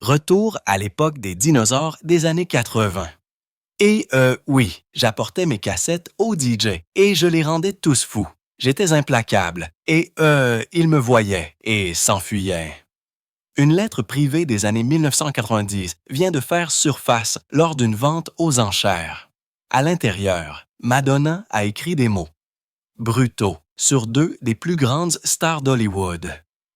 Retour à l'époque des dinosaures des années 80. Et oui, j'apportais mes cassettes au DJ et je les rendais tous fous. J'étais implacable et ils me voyaient et s'enfuyaient. Une lettre privée des années 1990 vient de faire surface lors d'une vente aux enchères. À l'intérieur, Madonna a écrit des mots brutaux sur deux des plus grandes stars d'Hollywood.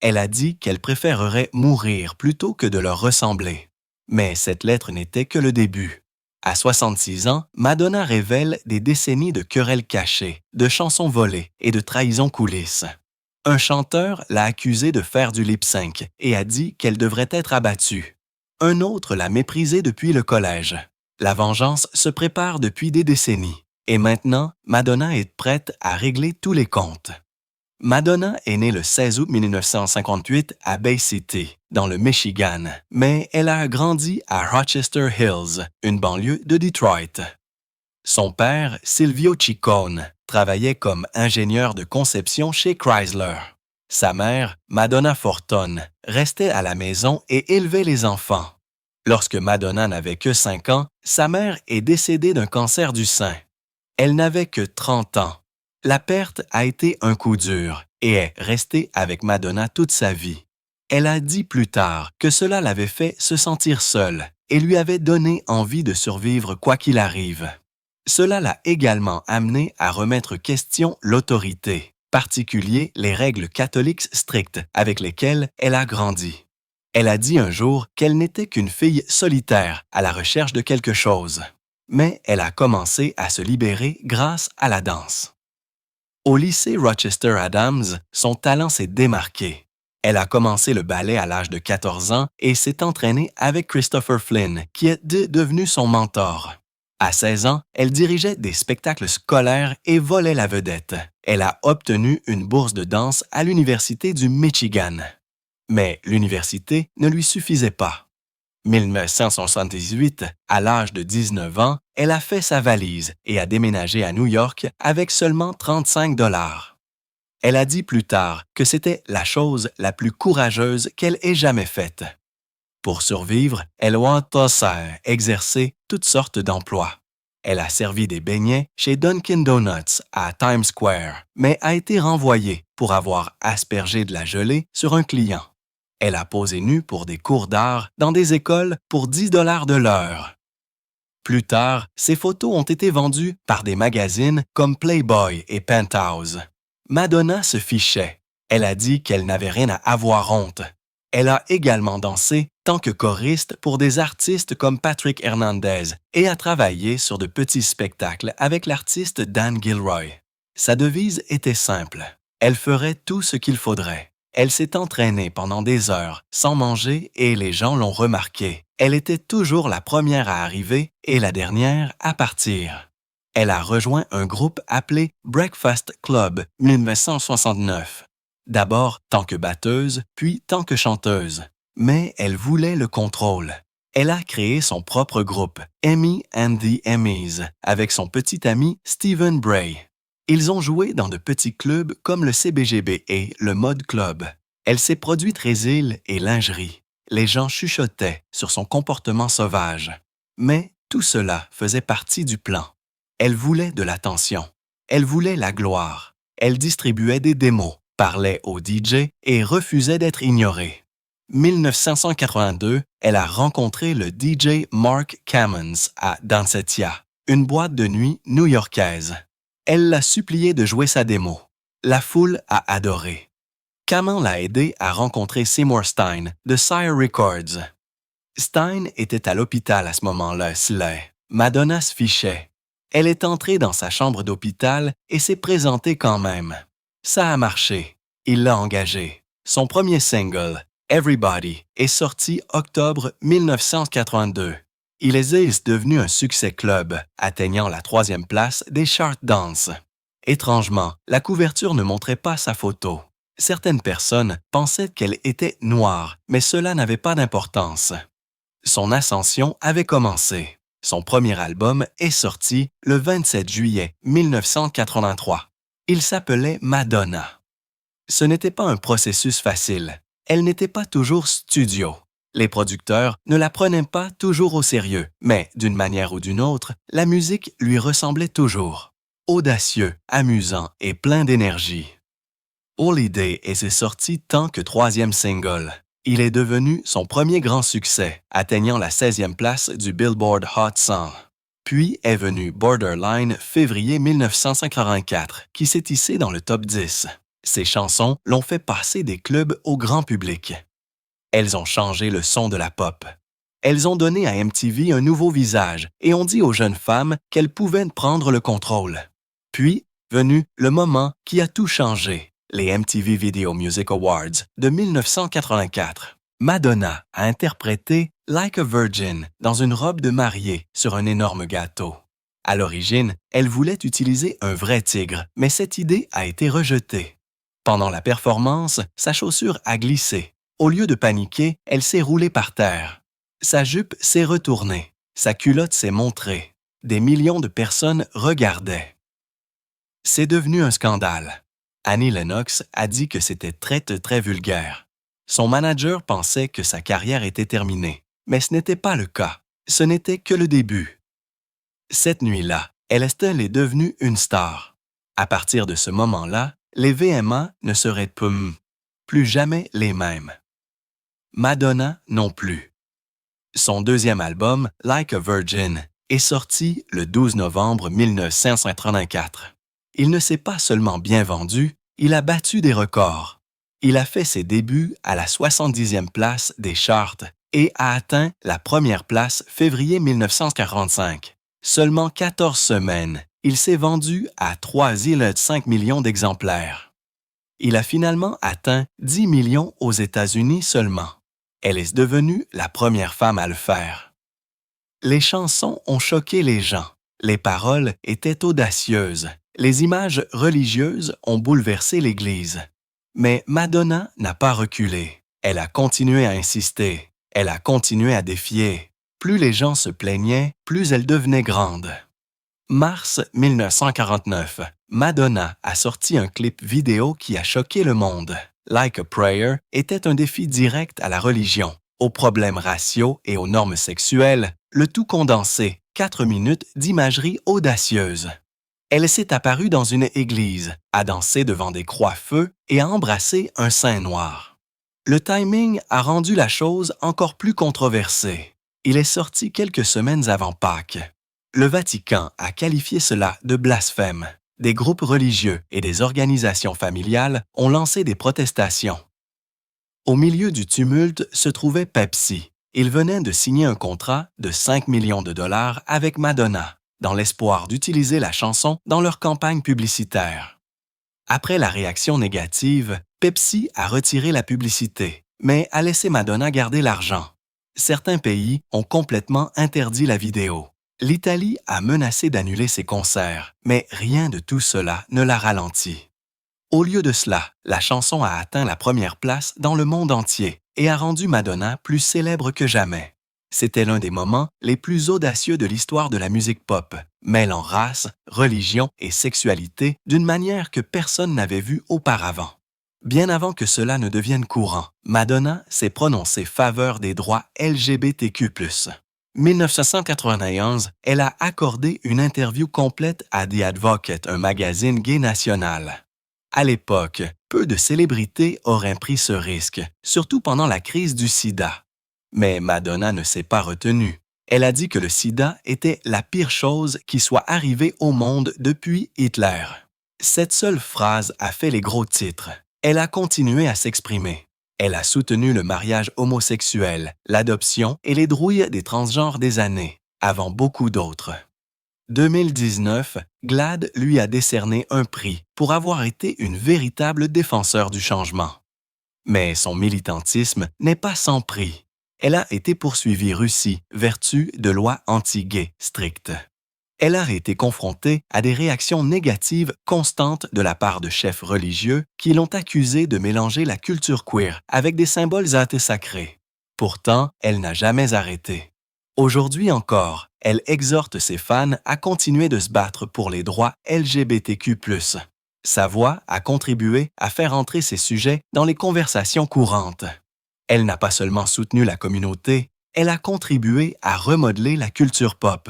Elle a dit qu'elle préférerait mourir plutôt que de leur ressembler. Mais cette lettre n'était que le début. À 66 ans, Madonna révèle des décennies de querelles cachées, de chansons volées et de trahisons coulisses. Un chanteur l'a accusée de faire du lip-sync et a dit qu'elle devrait être abattue. Un autre l'a méprisée depuis le collège. La vengeance se prépare depuis des décennies. Et maintenant, Madonna est prête à régler tous les comptes. Madonna est née le 16 août 1958 à Bay City, dans le Michigan, mais elle a grandi à Rochester Hills, une banlieue de Detroit. Son père, Silvio Ciccone, travaillait comme ingénieur de conception chez Chrysler. Sa mère, Madonna Fortone, restait à la maison et élevait les enfants. Lorsque Madonna n'avait que 5 ans, sa mère est décédée d'un cancer du sein. Elle n'avait que 30 ans. La perte a été un coup dur et est restée avec Madonna toute sa vie. Elle a dit plus tard que cela l'avait fait se sentir seule et lui avait donné envie de survivre quoi qu'il arrive. Cela l'a également amenée à remettre question l'autorité, particulier les règles catholiques strictes avec lesquelles elle a grandi. Elle a dit un jour qu'elle n'était qu'une fille solitaire à la recherche de quelque chose. Mais elle a commencé à se libérer grâce à la danse. Au lycée Rochester Adams, son talent s'est démarqué. Elle a commencé le ballet à l'âge de 14 ans et s'est entraînée avec Christopher Flynn, qui est devenu son mentor. À 16 ans, elle dirigeait des spectacles scolaires et volait la vedette. Elle a obtenu une bourse de danse à l'Université du Michigan. Mais l'université ne lui suffisait pas. 1978, à l'âge de 19 ans, elle a fait sa valise et a déménagé à New York avec seulement 35 $. Elle a dit plus tard que c'était la chose la plus courageuse qu'elle ait jamais faite. Pour survivre, elle a exercé toutes sortes d'emplois. Elle a servi des beignets chez Dunkin' Donuts à Times Square, mais a été renvoyée pour avoir aspergé de la gelée sur un client. Elle a posé nue pour des cours d'art dans des écoles pour 10 $ de l'heure. Plus tard, ses photos ont été vendues par des magazines comme Playboy et Penthouse. Madonna se fichait. Elle a dit qu'elle n'avait rien à avoir honte. Elle a également dansé tant que choriste pour des artistes comme Patrick Hernandez et a travaillé sur de petits spectacles avec l'artiste Dan Gilroy. Sa devise était simple. Elle ferait tout ce qu'il faudrait. Elle s'est entraînée pendant des heures, sans manger, et les gens l'ont remarqué. Elle était toujours la première à arriver et la dernière à partir. Elle a rejoint un groupe appelé Breakfast Club 1969. D'abord tant que batteuse, puis tant que chanteuse. Mais elle voulait le contrôle. Elle a créé son propre groupe, Emmys and the Emmys, avec son petit ami Stephen Bray. Ils ont joué dans de petits clubs comme le CBGB et le Mode Club. Elle s'est produite résille et lingerie. Les gens chuchotaient sur son comportement sauvage. Mais tout cela faisait partie du plan. Elle voulait de l'attention. Elle voulait la gloire. Elle distribuait des démos, parlait aux DJ et refusait d'être ignorée. 1982, elle a rencontré le DJ Mark Cammons à Dancetia, une boîte de nuit new-yorkaise. Elle l'a supplié de jouer sa démo. La foule a adoré. Cammons l'a aidé à rencontrer Seymour Stein de Sire Records. Stein était à l'hôpital à ce moment-là, Madonna se fichait. Elle est entrée dans sa chambre d'hôpital et s'est présentée quand même. Ça a marché. Il l'a engagée. Son premier single, Everybody, est sorti octobre 1982. Il est devenu un succès club, atteignant la 3e place des charts dance. Étrangement, la couverture ne montrait pas sa photo. Certaines personnes pensaient qu'elle était noire, mais cela n'avait pas d'importance. Son ascension avait commencé. Son premier album est sorti le 27 juillet 1983. Il s'appelait Madonna. Ce n'était pas un processus facile. Elle n'était pas toujours studio. Les producteurs ne la prenaient pas toujours au sérieux, mais d'une manière ou d'une autre, la musique lui ressemblait toujours. Audacieux, amusant et plein d'énergie. Holiday est sorti tant que troisième single. Il est devenu son premier grand succès, atteignant la 16e place du Billboard Hot 100. Puis est venu Borderline février 1984, qui s'est hissé dans le top 10. Ces chansons l'ont fait passer des clubs au grand public. Elles ont changé le son de la pop. Elles ont donné à MTV un nouveau visage et ont dit aux jeunes femmes qu'elles pouvaient prendre le contrôle. Puis, venu le moment qui a tout changé, les MTV Video Music Awards de 1984. Madonna a interprété Like a Virgin dans une robe de mariée sur un énorme gâteau. À l'origine, elle voulait utiliser un vrai tigre, mais cette idée a été rejetée. Pendant la performance, sa chaussure a glissé. Au lieu de paniquer, elle s'est roulée par terre. Sa jupe s'est retournée. Sa culotte s'est montrée. Des millions de personnes regardaient. C'est devenu un scandale. Annie Lennox a dit que c'était très vulgaire. Son manager pensait que sa carrière était terminée, mais ce n'était pas le cas. Ce n'était que le début. Cette nuit-là, Estelle est devenue une star. À partir de ce moment-là, les VMA ne seraient plus jamais les mêmes. Madonna non plus. Son deuxième album, Like a Virgin, est sorti le 12 novembre 1984. Il ne s'est pas seulement bien vendu, il a battu des records. Il a fait ses débuts à la 70e place des charts et a atteint la première place février 1945. Seulement 14 semaines, il s'est vendu à 3,5 millions d'exemplaires. Il a finalement atteint 10 millions aux États-Unis seulement. Elle est devenue la première femme à le faire. Les chansons ont choqué les gens. Les paroles étaient audacieuses. Les images religieuses ont bouleversé l'Église. Mais Madonna n'a pas reculé. Elle a continué à insister. Elle a continué à défier. Plus les gens se plaignaient, plus elle devenait grande. Mars 1949, Madonna a sorti un clip vidéo qui a choqué le monde. Like a Prayer était un défi direct à la religion, aux problèmes raciaux et aux normes sexuelles, le tout condensé, 4 minutes d'imagerie audacieuse. Elle s'est apparue dans une église, a dansé devant des croix-feu et a embrassé un saint noir. Le timing a rendu la chose encore plus controversée. Il est sorti quelques semaines avant Pâques. Le Vatican a qualifié cela de blasphème. Des groupes religieux et des organisations familiales ont lancé des protestations. Au milieu du tumulte se trouvait Pepsi. Il venait de signer un contrat de 5 millions de dollars avec Madonna, dans l'espoir d'utiliser la chanson dans leur campagne publicitaire. Après la réaction négative, Pepsi a retiré la publicité, mais a laissé Madonna garder l'argent. Certains pays ont complètement interdit la vidéo. L'Italie a menacé d'annuler ses concerts, mais rien de tout cela ne l'a ralenti. Au lieu de cela, la chanson a atteint la première place dans le monde entier et a rendu Madonna plus célèbre que jamais. C'était l'un des moments les plus audacieux de l'histoire de la musique pop, mêlant race, religion et sexualité d'une manière que personne n'avait vue auparavant. Bien avant que cela ne devienne courant, Madonna s'est prononcée faveur des droits LGBTQ+. 1991, elle a accordé une interview complète à The Advocate, un magazine gay national. À l'époque, peu de célébrités auraient pris ce risque, surtout pendant la crise du sida. Mais Madonna ne s'est pas retenue. Elle a dit que le sida était la pire chose qui soit arrivée au monde depuis Hitler. Cette seule phrase a fait les gros titres. Elle a continué à s'exprimer. Elle a soutenu le mariage homosexuel, l'adoption et les drouilles des transgenres des années, avant beaucoup d'autres. 2019, GLAAD lui a décerné un prix pour avoir été une véritable défenseur du changement. Mais son militantisme n'est pas sans prix. Elle a été poursuivie Russie, vertu de lois anti-gays strictes. Elle a été confrontée à des réactions négatives constantes de la part de chefs religieux qui l'ont accusée de mélanger la culture queer avec des symboles athées sacrés. Pourtant, elle n'a jamais arrêté. Aujourd'hui encore, elle exhorte ses fans à continuer de se battre pour les droits LGBTQ+. Sa voix a contribué à faire entrer ces sujets dans les conversations courantes. Elle n'a pas seulement soutenu la communauté, elle a contribué à remodeler la culture pop.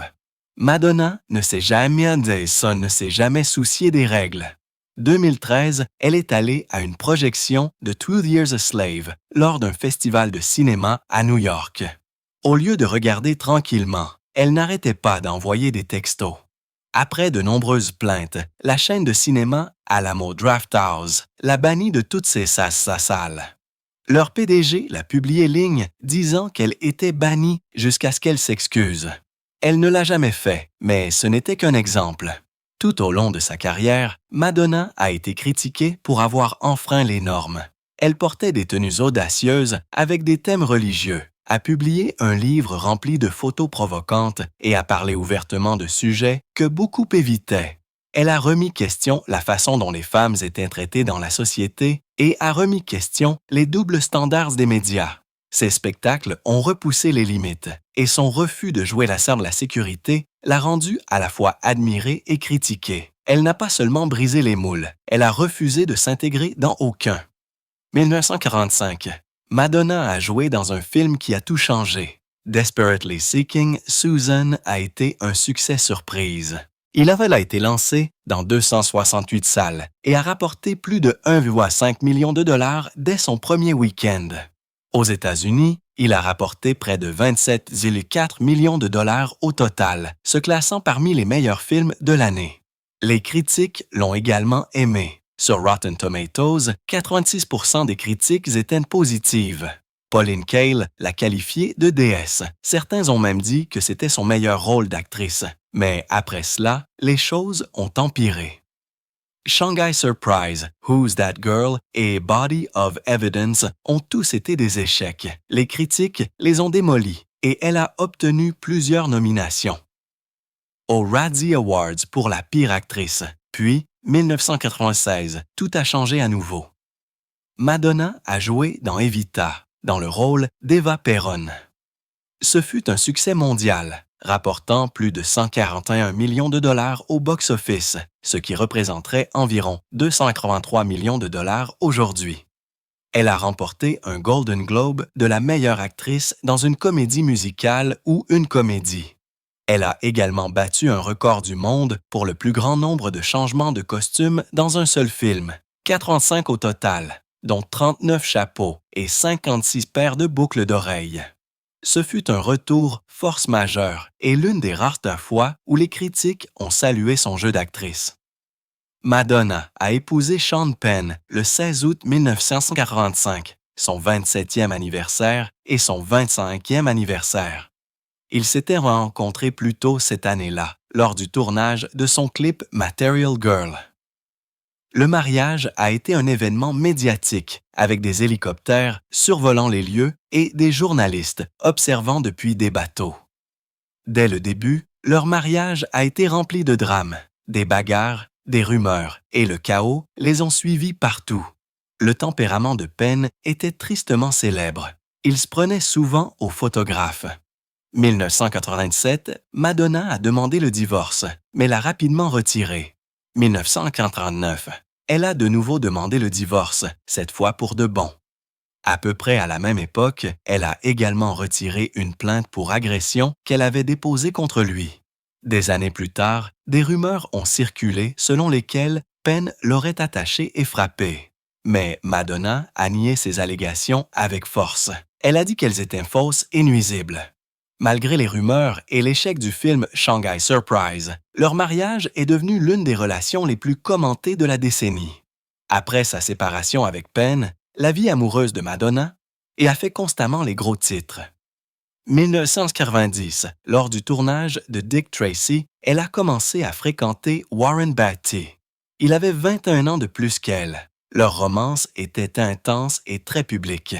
Madonna ne s'est jamais dit ça, ne s'est jamais souciée des règles. 2013, elle est allée à une projection de 12 Years a Slave lors d'un festival de cinéma à New York. Au lieu de regarder tranquillement, elle n'arrêtait pas d'envoyer des textos. Après de nombreuses plaintes, la chaîne de cinéma Alamo Drafthouse l'a bannie de toutes ses salles. Leur PDG l'a publié ligne disant qu'elle était bannie jusqu'à ce qu'elle s'excuse. Elle ne l'a jamais fait, mais ce n'était qu'un exemple. Tout au long de sa carrière, Madonna a été critiquée pour avoir enfreint les normes. Elle portait des tenues audacieuses avec des thèmes religieux, a publié un livre rempli de photos provocantes et a parlé ouvertement de sujets que beaucoup évitaient. Elle a remis question la façon dont les femmes étaient traitées dans la société et a remis question les doubles standards des médias. Ses spectacles ont repoussé les limites et son refus de jouer la sœur de la sécurité l'a rendue à la fois admirée et critiquée. Elle n'a pas seulement brisé les moules, elle a refusé de s'intégrer dans aucun. 1945. Madonna a joué dans un film qui a tout changé. Desperately Seeking Susan a été un succès surprise. Il avait été lancé dans 268 salles et a rapporté plus de 1,5 million de dollars dès son premier week-end. Aux États-Unis, il a rapporté près de 27,4 millions de dollars au total, se classant parmi les meilleurs films de l'année. Les critiques l'ont également aimé. Sur Rotten Tomatoes, 86% des critiques étaient positives. Pauline Kael l'a qualifiée de déesse. Certains ont même dit que c'était son meilleur rôle d'actrice. Mais après cela, les choses ont empiré. Shanghai Surprise, Who's That Girl et Body of Evidence ont tous été des échecs. Les critiques les ont démolis et elle a obtenu plusieurs nominations. Aux Razzie Awards pour la pire actrice, puis 1996, tout a changé à nouveau. Madonna a joué dans Evita, dans le rôle d'Eva Perón. Ce fut un succès mondial, rapportant plus de 141 millions de dollars au box-office, ce qui représenterait environ 283 millions de dollars aujourd'hui. Elle a remporté un Golden Globe de la meilleure actrice dans une comédie musicale ou une comédie. Elle a également battu un record du monde pour le plus grand nombre de changements de costumes dans un seul film, 85 au total, dont 39 chapeaux et 56 paires de boucles d'oreilles. Ce fut un retour force majeure et l'une des rares fois où les critiques ont salué son jeu d'actrice. Madonna a épousé Sean Penn le 16 août 1945, son 27e anniversaire et son 25e anniversaire. Ils s'étaient rencontrés plus tôt cette année-là, lors du tournage de son clip Material Girl. Le mariage a été un événement médiatique, avec des hélicoptères survolant les lieux et des journalistes observant depuis des bateaux. Dès le début, leur mariage a été rempli de drames, des bagarres, des rumeurs, et le chaos les ont suivis partout. Le tempérament de Penn était tristement célèbre. Il se prenait souvent aux photographes. 1987, Madonna a demandé le divorce, mais l'a rapidement retiré. 1949, elle a de nouveau demandé le divorce, cette fois pour de bon. À peu près à la même époque, elle a également retiré une plainte pour agression qu'elle avait déposée contre lui. Des années plus tard, des rumeurs ont circulé selon lesquelles Penn l'aurait attaché et frappé. Mais Madonna a nié ces allégations avec force. Elle a dit qu'elles étaient fausses et nuisibles. Malgré les rumeurs et l'échec du film Shanghai Surprise, leur mariage est devenu l'une des relations les plus commentées de la décennie. Après sa séparation avec Penn, la vie amoureuse de Madonna a fait constamment les gros titres. 1990, lors du tournage de Dick Tracy, elle a commencé à fréquenter Warren Beatty. Il avait 21 ans de plus qu'elle. Leur romance était intense et très publique.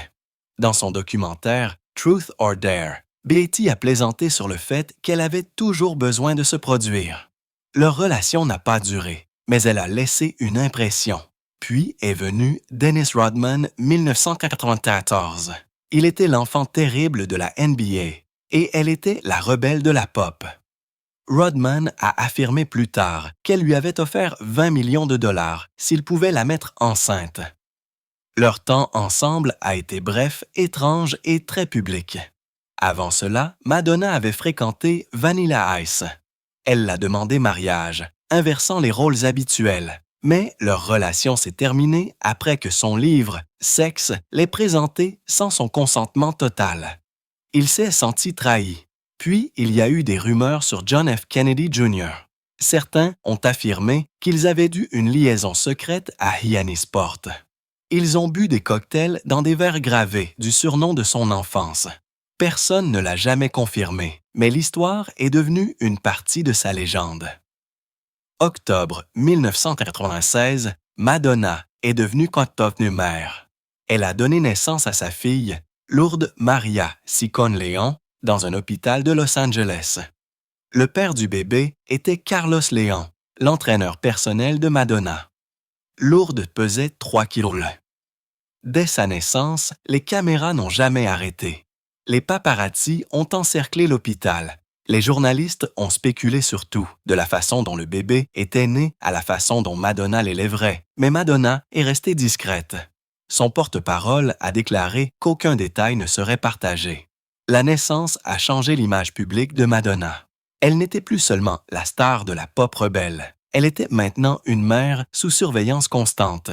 Dans son documentaire Truth or Dare, Beatty a plaisanté sur le fait qu'elle avait toujours besoin de se produire. Leur relation n'a pas duré, mais elle a laissé une impression. Puis est venu Dennis Rodman 1994. Il était l'enfant terrible de la NBA et elle était la rebelle de la pop. Rodman a affirmé plus tard qu'elle lui avait offert 20 millions de dollars s'il pouvait la mettre enceinte. Leur temps ensemble a été bref, étrange et très public. Avant cela, Madonna avait fréquenté Vanilla Ice. Elle l'a demandé mariage, inversant les rôles habituels. Mais leur relation s'est terminée après que son livre, Sexe, l'ait présenté sans son consentement total. Il s'est senti trahi. Puis, il y a eu des rumeurs sur John F. Kennedy Jr. Certains ont affirmé qu'ils avaient dû une liaison secrète à Hyannisport. Ils ont bu des cocktails dans des verres gravés du surnom de son enfance. Personne ne l'a jamais confirmé, mais l'histoire est devenue une partie de sa légende. Octobre 1996, Madonna est devenue mère. Elle a donné naissance à sa fille, Lourdes Maria Ciccone-Léon, dans un hôpital de Los Angeles. Le père du bébé était Carlos Léon, l'entraîneur personnel de Madonna. Lourdes pesait 3 kg. Dès sa naissance, les caméras n'ont jamais arrêté. Les paparazzis ont encerclé l'hôpital. Les journalistes ont spéculé sur tout, de la façon dont le bébé était né à la façon dont Madonna l'élèverait, mais Madonna est restée discrète. Son porte-parole a déclaré qu'aucun détail ne serait partagé. La naissance a changé l'image publique de Madonna. Elle n'était plus seulement la star de la pop rebelle. Elle était maintenant une mère sous surveillance constante.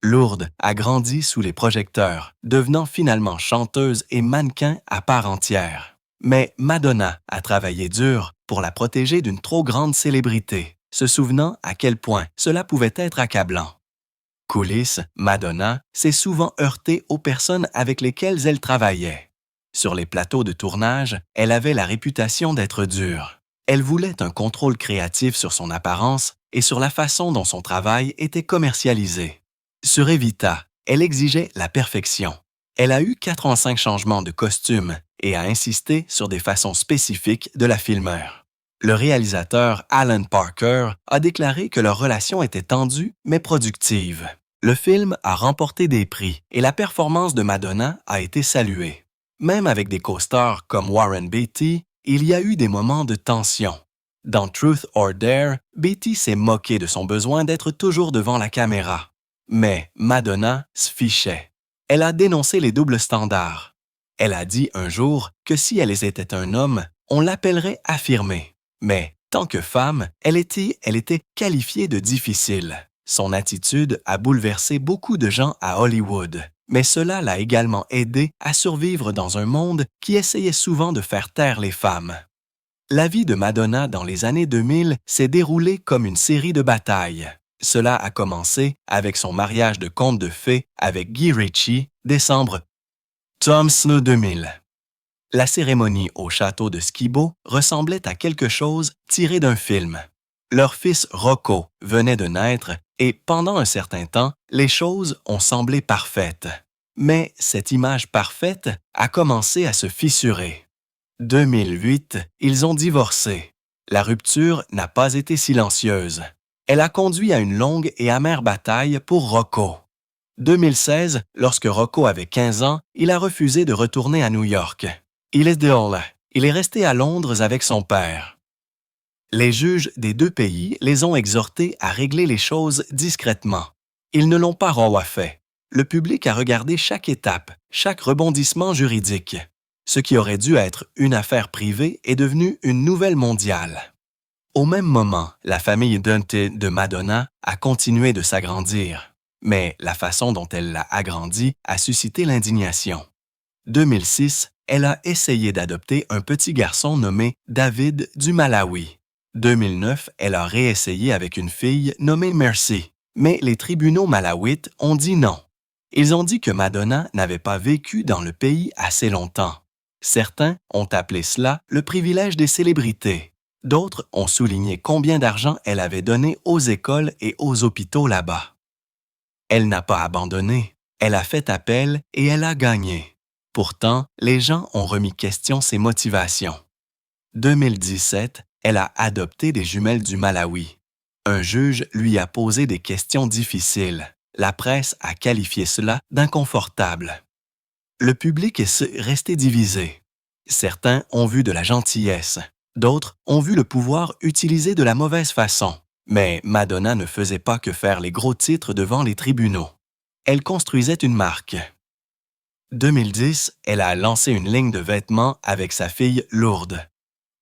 Lourdes a grandi sous les projecteurs, devenant finalement chanteuse et mannequin à part entière. Mais Madonna a travaillé dur pour la protéger d'une trop grande célébrité, se souvenant à quel point cela pouvait être accablant. Coulisses, Madonna s'est souvent heurtée aux personnes avec lesquelles elle travaillait. Sur les plateaux de tournage, elle avait la réputation d'être dure. Elle voulait un contrôle créatif sur son apparence et sur la façon dont son travail était commercialisé. Sur Evita, elle exigeait la perfection. Elle a eu 85 changements de costume et a insisté sur des façons spécifiques de la filmeur. Le réalisateur Alan Parker a déclaré que leur relation était tendue mais productive. Le film a remporté des prix et la performance de Madonna a été saluée. Même avec des co-stars comme Warren Beatty, il y a eu des moments de tension. Dans Truth or Dare, Beatty s'est moqué de son besoin d'être toujours devant la caméra. Mais Madonna se fichait. Elle a dénoncé les doubles standards. Elle a dit un jour que si elle était un homme, on l'appellerait affirmée. Mais, tant que femme, elle était qualifiée de difficile. Son attitude a bouleversé beaucoup de gens à Hollywood, mais cela l'a également aidée à survivre dans un monde qui essayait souvent de faire taire les femmes. La vie de Madonna dans les années 2000 s'est déroulée comme une série de batailles. Cela a commencé avec son mariage de conte de fées avec Guy Ritchie, décembre Tom Snow 2000. La cérémonie au château de Skibo ressemblait à quelque chose tiré d'un film. Leur fils Rocco venait de naître et pendant un certain temps, les choses ont semblé parfaites. Mais cette image parfaite a commencé à se fissurer. 2008, ils ont divorcé. La rupture n'a pas été silencieuse. Elle a conduit à une longue et amère bataille pour Rocco. 2016, lorsque Rocco avait 15 ans, il a refusé de retourner à New York. Il est resté à Londres avec son père. Les juges des deux pays les ont exhortés à régler les choses discrètement. Ils ne l'ont pas fait. Le public a regardé chaque étape, chaque rebondissement juridique. Ce qui aurait dû être une affaire privée est devenu une nouvelle mondiale. Au même moment, la famille Dante de Madonna a continué de s'agrandir. Mais la façon dont elle l'a agrandie a suscité l'indignation. 2006, elle a essayé d'adopter un petit garçon nommé David du Malawi. 2009, elle a réessayé avec une fille nommée Mercy, mais les tribunaux malawites ont dit non. Ils ont dit que Madonna n'avait pas vécu dans le pays assez longtemps. Certains ont appelé cela le privilège des célébrités. D'autres ont souligné combien d'argent elle avait donné aux écoles et aux hôpitaux là-bas. Elle n'a pas abandonné, elle a fait appel et elle a gagné. Pourtant, les gens ont remis question ses motivations. 2017, elle a adopté des jumelles du Malawi. Un juge lui a posé des questions difficiles. La presse a qualifié cela d'inconfortable. Le public est resté divisé. Certains ont vu de la gentillesse, d'autres ont vu le pouvoir utilisé de la mauvaise façon. Mais Madonna ne faisait pas que faire les gros titres devant les tribunaux. Elle construisait une marque. 2010, elle a lancé une ligne de vêtements avec sa fille Lourdes.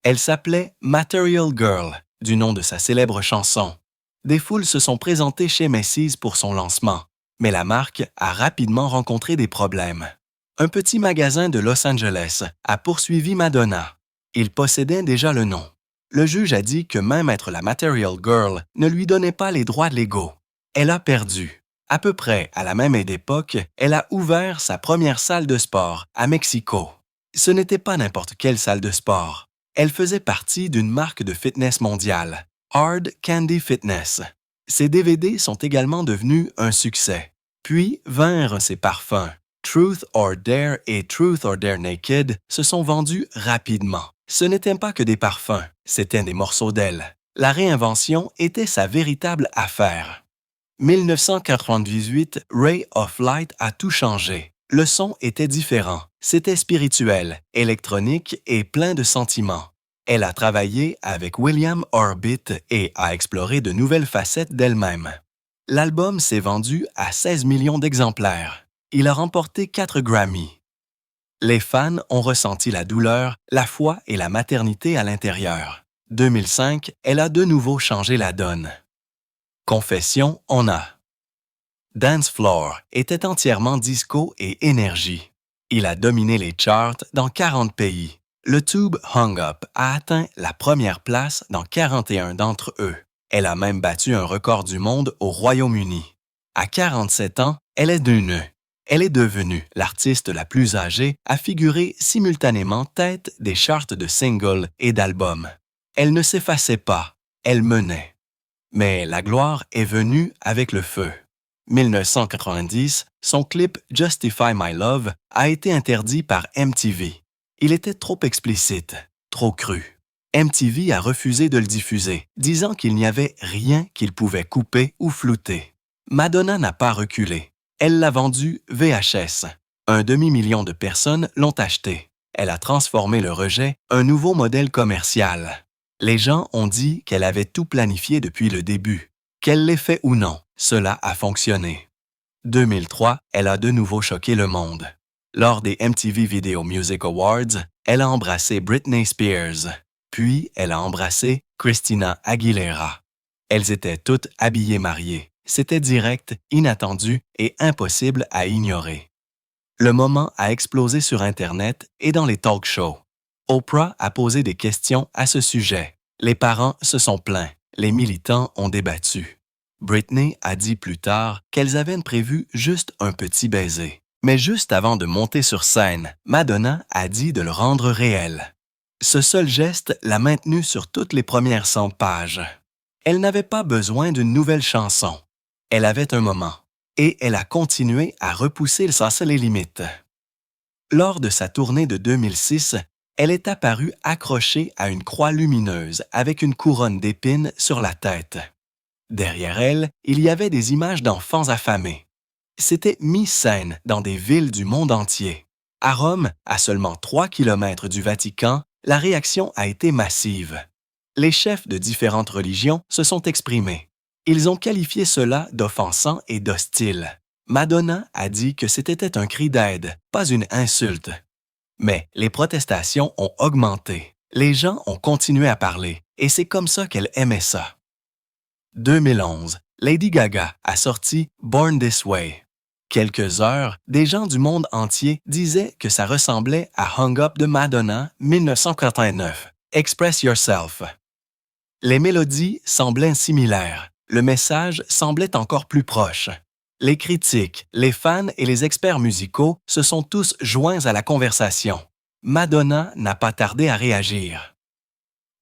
Elle s'appelait Material Girl, du nom de sa célèbre chanson. Des foules se sont présentées chez Macy's pour son lancement, mais la marque a rapidement rencontré des problèmes. Un petit magasin de Los Angeles a poursuivi Madonna. Il possédait déjà le nom. Le juge a dit que même être la Material Girl ne lui donnait pas les droits légaux. Elle a perdu. À peu près à la même époque, elle a ouvert sa première salle de sport à Mexico. Ce n'était pas n'importe quelle salle de sport. Elle faisait partie d'une marque de fitness mondiale, Hard Candy Fitness. Ses DVD sont également devenus un succès. Puis vinrent ses parfums. Truth or Dare et Truth or Dare Naked se sont vendus rapidement. Ce n'étaient pas que des parfums, c'étaient des morceaux d'elle. La réinvention était sa véritable affaire. 1998, Ray of Light a tout changé. Le son était différent, c'était spirituel, électronique et plein de sentiments. Elle a travaillé avec William Orbit et a exploré de nouvelles facettes d'elle-même. L'album s'est vendu à 16 millions d'exemplaires. Il a remporté 4 Grammy. Les fans ont ressenti la douleur, la foi et la maternité à l'intérieur. 2005, elle a de nouveau changé la donne. Confession, on a. Dance Floor était entièrement disco et énergie. Il a dominé les charts dans 40 pays. Le tube Hung Up a atteint la première place dans 41 d'entre eux. Elle a même battu un record du monde au Royaume-Uni. À 47 ans, elle est devenue l'artiste la plus âgée à figurer simultanément tête des charts de singles et d'albums. Elle ne s'effaçait pas, elle menait. Mais la gloire est venue avec le feu. 1990, son clip Justify My Love a été interdit par MTV. Il était trop explicite, trop cru. MTV a refusé de le diffuser, disant qu'il n'y avait rien qu'il pouvait couper ou flouter. Madonna n'a pas reculé. Elle l'a vendu VHS. Un demi-million de personnes l'ont acheté. Elle a transformé le rejet en un nouveau modèle commercial. Les gens ont dit qu'elle avait tout planifié depuis le début. Qu'elle l'ait fait ou non, cela a fonctionné. 2003, elle a de nouveau choqué le monde. Lors des MTV Video Music Awards, elle a embrassé Britney Spears. Puis, elle a embrassé Christina Aguilera. Elles étaient toutes habillées mariées. C'était direct, inattendu et impossible à ignorer. Le moment a explosé sur Internet et dans les talk shows. Oprah a posé des questions à ce sujet. Les parents se sont plaints. Les militants ont débattu. Britney a dit plus tard qu'elles avaient prévu juste un petit baiser. Mais juste avant de monter sur scène, Madonna a dit de le rendre réel. Ce seul geste l'a maintenue sur toutes les premières 100 pages. Elle n'avait pas besoin d'une nouvelle chanson. Elle avait un moment. Et elle a continué à repousser les limites. Lors de sa tournée de 2006, elle est apparue accrochée à une croix lumineuse avec une couronne d'épines sur la tête. Derrière elle, il y avait des images d'enfants affamés. C'était mis-scène dans des villes du monde entier. À Rome, à seulement 3 kilomètres du Vatican, la réaction a été massive. Les chefs de différentes religions se sont exprimés. Ils ont qualifié cela d'offensant et d'hostile. Madonna a dit que c'était un cri d'aide, pas une insulte. Mais les protestations ont augmenté. Les gens ont continué à parler, et c'est comme ça qu'elle aimait ça. 2011, Lady Gaga a sorti Born This Way. Quelques heures, des gens du monde entier disaient que ça ressemblait à Hung Up de Madonna 1989, Express Yourself. Les mélodies semblaient similaires, le message semblait encore plus proche. Les critiques, les fans et les experts musicaux se sont tous joints à la conversation. Madonna n'a pas tardé à réagir.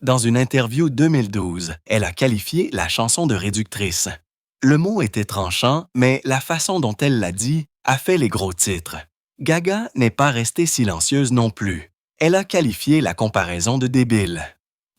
Dans une interview 2012, elle a qualifié la chanson de réductrice. Le mot était tranchant, mais la façon dont elle l'a dit a fait les gros titres. Gaga n'est pas restée silencieuse non plus. Elle a qualifié la comparaison de débile.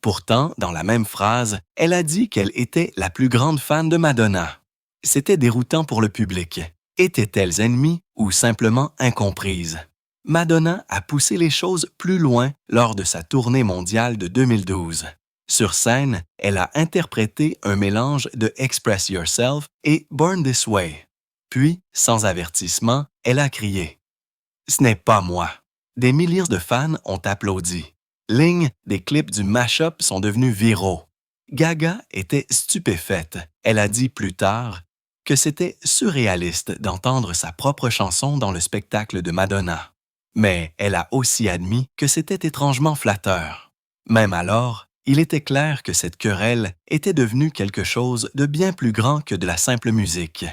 Pourtant, dans la même phrase, elle a dit qu'elle était la plus grande fan de Madonna. C'était déroutant pour le public. Étaient-elles ennemies ou simplement incomprises? Madonna a poussé les choses plus loin lors de sa tournée mondiale de 2012. Sur scène, elle a interprété un mélange de Express Yourself et Born This Way. Puis, sans avertissement, elle a crié « Ce n'est pas moi ». Des milliers de fans ont applaudi. Lignes, des clips du mash-up sont devenus viraux. Gaga était stupéfaite. Elle a dit plus tard que c'était surréaliste d'entendre sa propre chanson dans le spectacle de Madonna. Mais elle a aussi admis que c'était étrangement flatteur. Même alors, il était clair que cette querelle était devenue quelque chose de bien plus grand que de la simple musique.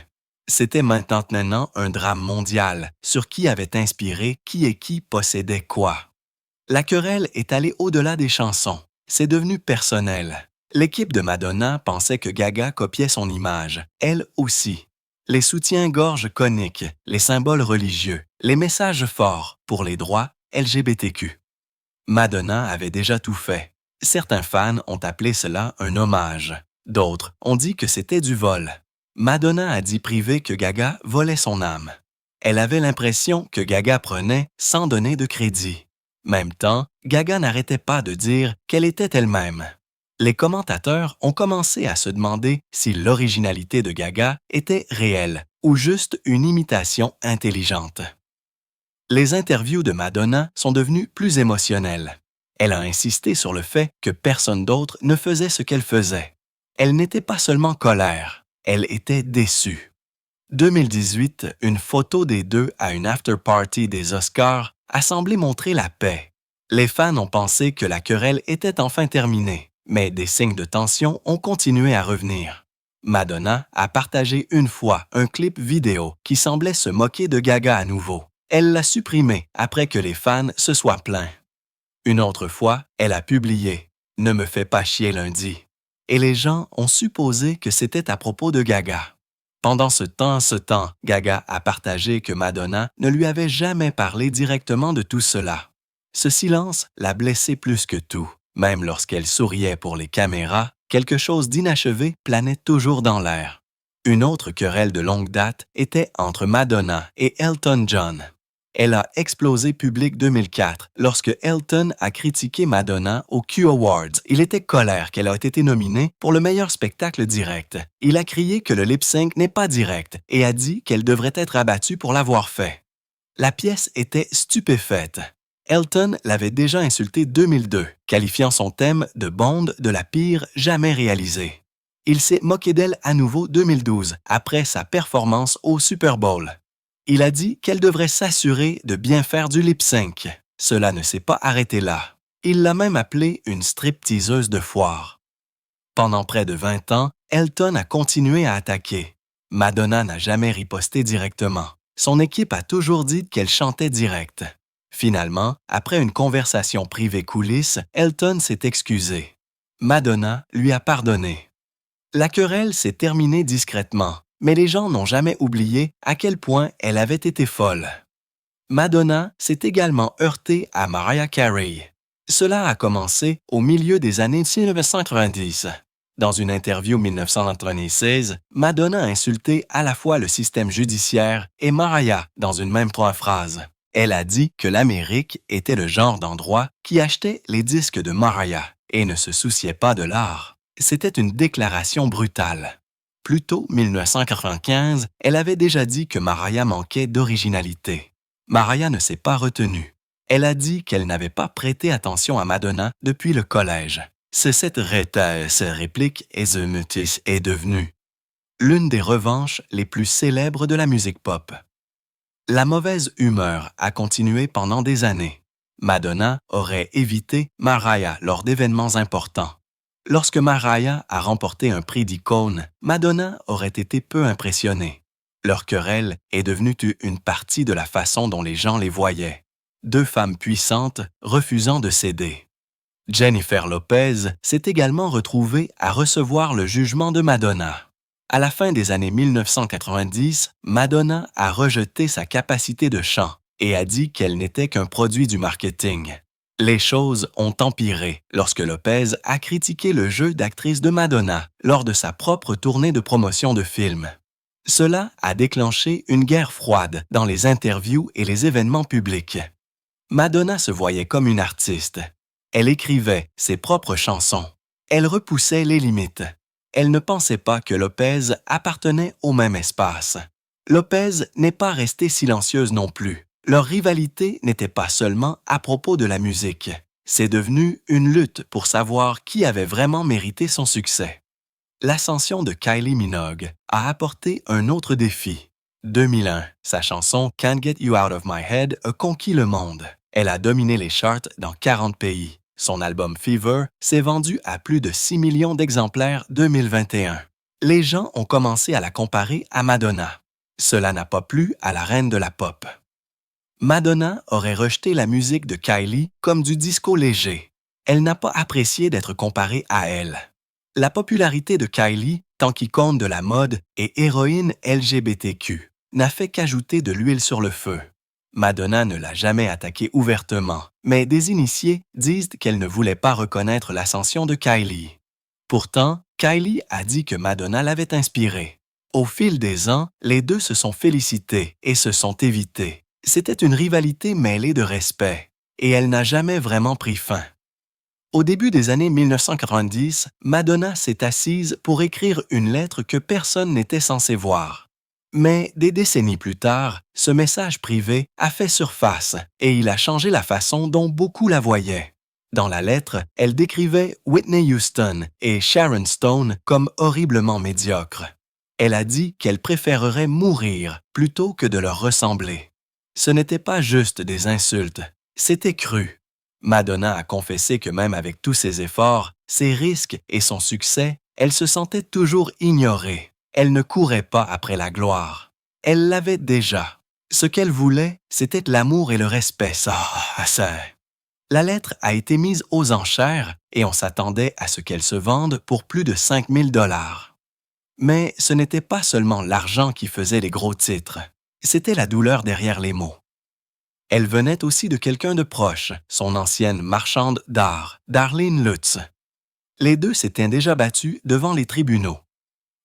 C'était maintenant un drame mondial sur qui avait inspiré qui et qui possédait quoi. La querelle est allée au-delà des chansons. C'est devenu personnel. L'équipe de Madonna pensait que Gaga copiait son image, elle aussi. Les soutiens-gorge coniques, les symboles religieux, les messages forts pour les droits LGBTQ. Madonna avait déjà tout fait. Certains fans ont appelé cela un hommage. D'autres ont dit que c'était du vol. Madonna a dit privé que Gaga volait son âme. Elle avait l'impression que Gaga prenait sans donner de crédit. Même temps, Gaga n'arrêtait pas de dire qu'elle était elle-même. Les commentateurs ont commencé à se demander si l'originalité de Gaga était réelle ou juste une imitation intelligente. Les interviews de Madonna sont devenues plus émotionnelles. Elle a insisté sur le fait que personne d'autre ne faisait ce qu'elle faisait. Elle n'était pas seulement colère, elle était déçue. 2018, une photo des deux à une after-party des Oscars a semblé montrer la paix. Les fans ont pensé que la querelle était enfin terminée, mais des signes de tension ont continué à revenir. Madonna a partagé une fois un clip vidéo qui semblait se moquer de Gaga à nouveau. Elle l'a supprimé après que les fans se soient plaints. Une autre fois, elle a publié « Ne me fais pas chier lundi » et les gens ont supposé que c'était à propos de Gaga. Pendant ce temps, Gaga a partagé que Madonna ne lui avait jamais parlé directement de tout cela. Ce silence l'a blessée plus que tout. Même lorsqu'elle souriait pour les caméras, quelque chose d'inachevé planait toujours dans l'air. Une autre querelle de longue date était entre Madonna et Elton John. Elle a explosé public 2004 lorsque Elton a critiqué Madonna aux Q Awards. Il était colère qu'elle ait été nominée pour le meilleur spectacle direct. Il a crié que le lip-sync n'est pas direct et a dit qu'elle devrait être abattue pour l'avoir fait. La pièce était stupéfaite. Elton l'avait déjà insultée 2002, qualifiant son thème de Bond de la pire jamais réalisée. Il s'est moqué d'elle à nouveau 2012, après sa performance au Super Bowl. Il a dit qu'elle devrait s'assurer de bien faire du lip-sync. Cela ne s'est pas arrêté là. Il l'a même appelée une stripteaseuse de foire. Pendant près de 20 ans, Elton a continué à attaquer. Madonna n'a jamais riposté directement. Son équipe a toujours dit qu'elle chantait direct. Finalement, après une conversation privée coulisses, Elton s'est excusé. Madonna lui a pardonné. La querelle s'est terminée discrètement, mais les gens n'ont jamais oublié à quel point elle avait été folle. Madonna s'est également heurtée à Mariah Carey. Cela a commencé au milieu des années 1990. Dans une interview 1996, Madonna a insulté à la fois le système judiciaire et Mariah dans une même phrase. Elle a dit que l'Amérique était le genre d'endroit qui achetait les disques de Mariah et ne se souciait pas de l'art. C'était une déclaration brutale. Plus tôt, 1995, elle avait déjà dit que Mariah manquait d'originalité. Mariah ne s'est pas retenue. Elle a dit qu'elle n'avait pas prêté attention à Madonna depuis le collège. C'est cette réplique est devenue l'une des revanches les plus célèbres de la musique pop. La mauvaise humeur a continué pendant des années. Madonna aurait évité Mariah lors d'événements importants. Lorsque Mariah a remporté un prix d'icône, Madonna aurait été peu impressionnée. Leur querelle est devenue une partie de la façon dont les gens les voyaient. Deux femmes puissantes refusant de céder. Jennifer Lopez s'est également retrouvée à recevoir le jugement de Madonna. À la fin des années 1990, Madonna a rejeté sa capacité de chant et a dit qu'elle n'était qu'un produit du marketing. Les choses ont empiré lorsque Lopez a critiqué le jeu d'actrice de Madonna lors de sa propre tournée de promotion de films. Cela a déclenché une guerre froide dans les interviews et les événements publics. Madonna se voyait comme une artiste. Elle écrivait ses propres chansons. Elle repoussait les limites. Elle ne pensait pas que Lopez appartenait au même espace. Lopez n'est pas restée silencieuse non plus. Leur rivalité n'était pas seulement à propos de la musique. C'est devenu une lutte pour savoir qui avait vraiment mérité son succès. L'ascension de Kylie Minogue a apporté un autre défi. 2001, sa chanson Can't Get You Out of My Head a conquis le monde. Elle a dominé les charts dans 40 pays. Son album Fever s'est vendu à plus de 6 millions d'exemplaires 2021. Les gens ont commencé à la comparer à Madonna. Cela n'a pas plu à la reine de la pop. Madonna aurait rejeté la musique de Kylie comme du disco léger. Elle n'a pas apprécié d'être comparée à elle. La popularité de Kylie, tant qu'icône de la mode et héroïne LGBTQ, n'a fait qu'ajouter de l'huile sur le feu. Madonna ne l'a jamais attaquée ouvertement, mais des initiés disent qu'elle ne voulait pas reconnaître l'ascension de Kylie. Pourtant, Kylie a dit que Madonna l'avait inspirée. Au fil des ans, les deux se sont félicités et se sont évités. C'était une rivalité mêlée de respect, et elle n'a jamais vraiment pris fin. Au début des années 1990, Madonna s'est assise pour écrire une lettre que personne n'était censé voir. Mais des décennies plus tard, ce message privé a fait surface et il a changé la façon dont beaucoup la voyaient. Dans la lettre, elle décrivait Whitney Houston et Sharon Stone comme horriblement médiocres. Elle a dit qu'elle préférerait mourir plutôt que de leur ressembler. Ce n'était pas juste des insultes, c'était cru. Madonna a confessé que même avec tous ses efforts, ses risques et son succès, elle se sentait toujours ignorée. Elle ne courait pas après la gloire. Elle l'avait déjà. Ce qu'elle voulait, c'était l'amour et le respect. La lettre a été mise aux enchères et on s'attendait à ce qu'elle se vende pour plus de 5 000 $. Mais ce n'était pas seulement l'argent qui faisait les gros titres. C'était la douleur derrière les mots. Elle venait aussi de quelqu'un de proche, son ancienne marchande d'art, Darlene Lutz. Les deux s'étaient déjà battus devant les tribunaux.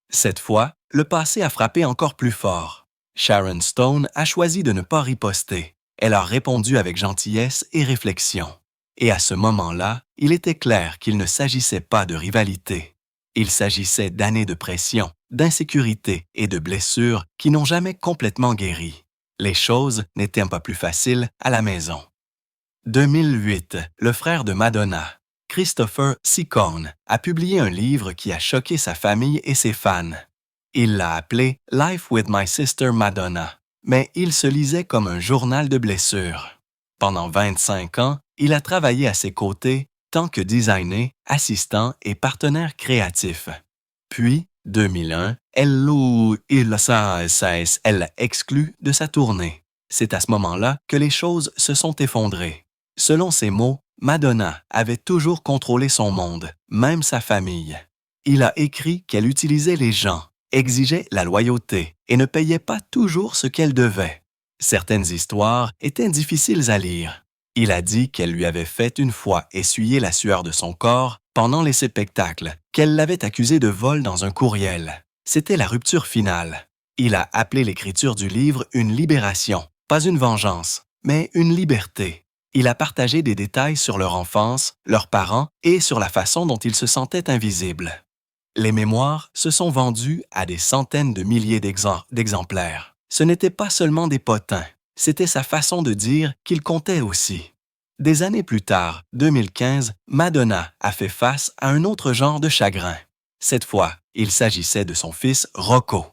Cette fois, le passé a frappé encore plus fort. Sharon Stone a choisi de ne pas riposter. Elle a répondu avec gentillesse et réflexion. Et à ce moment-là, il était clair qu'il ne s'agissait pas de rivalité. Il s'agissait d'années de pression, d'insécurité et de blessures qui n'ont jamais complètement guéri. Les choses n'étaient pas plus faciles à la maison. 2008, le frère de Madonna, Christopher Ciccone, a publié un livre qui a choqué sa famille et ses fans. Il l'a appelé « Life with My Sister Madonna », mais il se lisait comme un journal de blessures. Pendant 25 ans, il a travaillé à ses côtés tant que designer, assistant et partenaire créatif. Puis, 2001, elle l'a exclu de sa tournée. C'est à ce moment-là que les choses se sont effondrées. Selon ses mots, Madonna avait toujours contrôlé son monde, même sa famille. Il a écrit qu'elle utilisait les gens, exigeait la loyauté et ne payait pas toujours ce qu'elle devait. Certaines histoires étaient difficiles à lire. Il a dit qu'elle lui avait fait une fois essuyer la sueur de son corps pendant les spectacles, qu'elle l'avait accusé de vol dans un courriel. C'était la rupture finale. Il a appelé l'écriture du livre une libération, pas une vengeance, mais une liberté. Il a partagé des détails sur leur enfance, leurs parents et sur la façon dont ils se sentaient invisibles. Les mémoires se sont vendues à des centaines de milliers d'exemplaires. Ce n'était pas seulement des potins, c'était sa façon de dire qu'il comptait aussi. Des années plus tard, 2015, Madonna a fait face à un autre genre de chagrin. Cette fois, il s'agissait de son fils Rocco.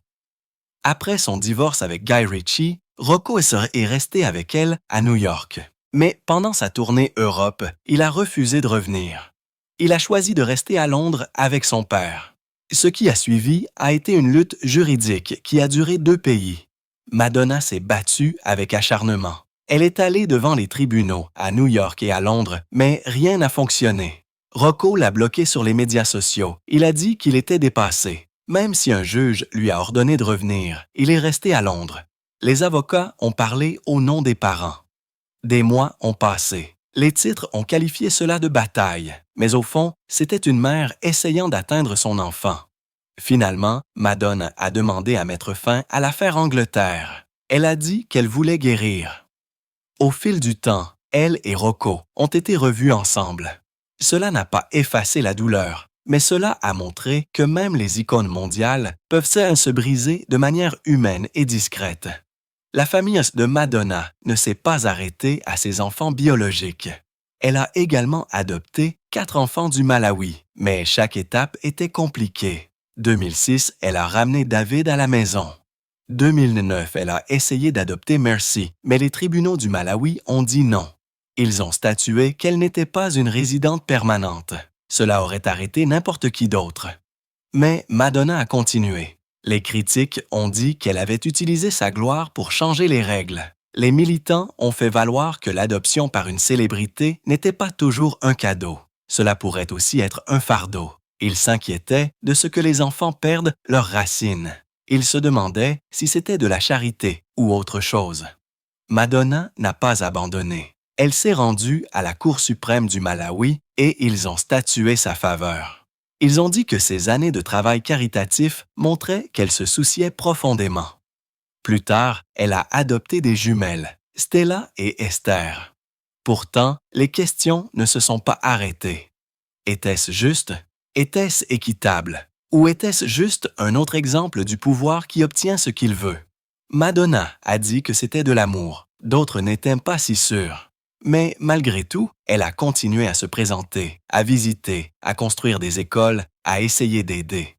Après son divorce avec Guy Ritchie, Rocco est resté avec elle à New York. Mais pendant sa tournée Europe, il a refusé de revenir. Il a choisi de rester à Londres avec son père. Ce qui a suivi a été une lutte juridique qui a duré 2 pays. Madonna s'est battue avec acharnement. Elle est allée devant les tribunaux à New York et à Londres, mais rien n'a fonctionné. Rocco l'a bloqué sur les médias sociaux. Il a dit qu'il était dépassé. Même si un juge lui a ordonné de revenir, il est resté à Londres. Les avocats ont parlé au nom des parents. Des mois ont passé. Les titres ont qualifié cela de bataille, mais au fond, c'était une mère essayant d'atteindre son enfant. Finalement, Madonna a demandé à mettre fin à l'affaire Angleterre. Elle a dit qu'elle voulait guérir. Au fil du temps, elle et Rocco ont été revus ensemble. Cela n'a pas effacé la douleur, Mais cela a montré que même les icônes mondiales peuvent se briser de manière humaine et discrète. La famille de Madonna ne s'est pas arrêtée à ses enfants biologiques. Elle a également adopté 4 enfants du Malawi, mais chaque étape était compliquée. 2006, elle a ramené David à la maison. 2009, elle a essayé d'adopter Mercy, mais les tribunaux du Malawi ont dit non. Ils ont statué qu'elle n'était pas une résidente permanente. Cela aurait arrêté n'importe qui d'autre. Mais Madonna a continué. Les critiques ont dit qu'elle avait utilisé sa gloire pour changer les règles. Les militants ont fait valoir que l'adoption par une célébrité n'était pas toujours un cadeau. Cela pourrait aussi être un fardeau. Ils s'inquiétaient de ce que les enfants perdent leurs racines. Ils se demandaient si c'était de la charité ou autre chose. Madonna n'a pas abandonné. Elle s'est rendue à la Cour suprême du Malawi et ils ont statué sa faveur. Ils ont dit que ses années de travail caritatif montraient qu'elle se souciait profondément. Plus tard, elle a adopté des jumelles, Stella et Esther. Pourtant, les questions ne se sont pas arrêtées. Était-ce juste? Était-ce équitable? Ou était-ce juste un autre exemple du pouvoir qui obtient ce qu'il veut? Madonna a dit que c'était de l'amour. D'autres n'étaient pas si sûrs. Mais malgré tout, elle a continué à se présenter, à visiter, à construire des écoles, à essayer d'aider.